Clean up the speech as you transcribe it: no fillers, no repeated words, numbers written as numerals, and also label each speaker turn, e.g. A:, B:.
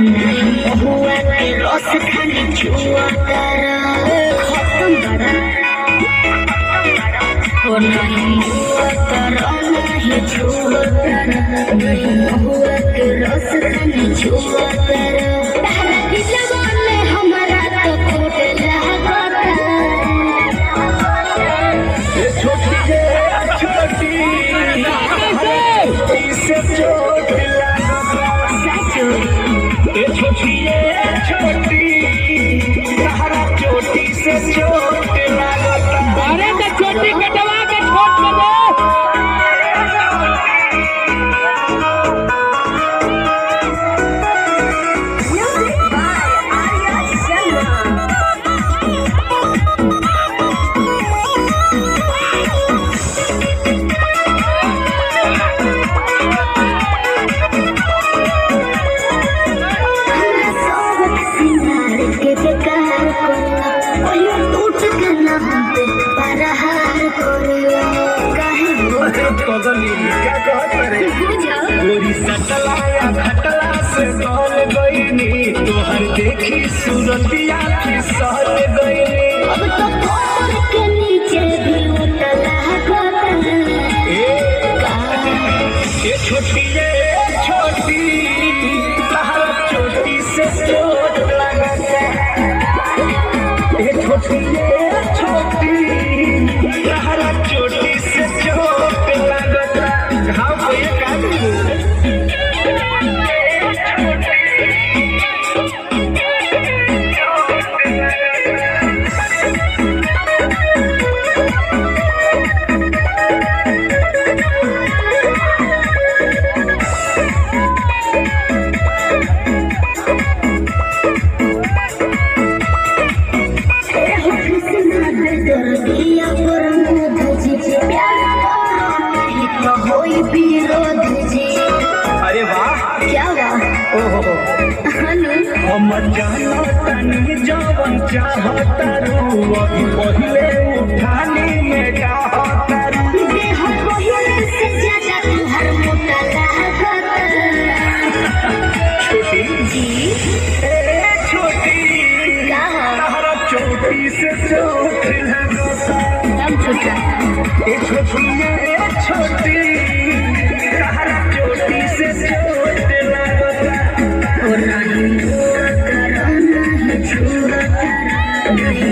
A: नहीं हुआ के रस खाली छुआ तारा खत्म बड़ा और नहीं हुआ तारा नहीं छुआ तारा नहीं हुआ के रस खाली छुआ तारा तारा दिलवा में हमारा तो खोट लगा
B: छोटी से चोट छोटी सहारा चोटी से चोट लागता
C: अरे तो छोटी कटवा के छोट बने
B: गोरी सटलाया खटला से गल गईनी तोहर देखी सूरतिया फिसल गईनी
A: अब तो कमर के नीचे भी उतला
B: ये छोटी तहरा चोटी से चोट लगता ये छोटी तहरा चोटी से चोट लगता हाँ भैया का अरे वाह
A: क्या वाह
B: ओहो हम जानो तनी जवन चाहतारू अभी पहिले उठानी में गाहतारू
A: देह पहिले से ज्यादा तुहर मोटा लागता
B: छोटी
A: जी
B: ए छोटी
A: क्या
B: तहरा चोटी से चोट लगता
A: हम छोटा
B: ए छोटी तहरा चोटी से चोट लगता
A: और नहीं हुआ तारा नहीं छुआ तारा नहीं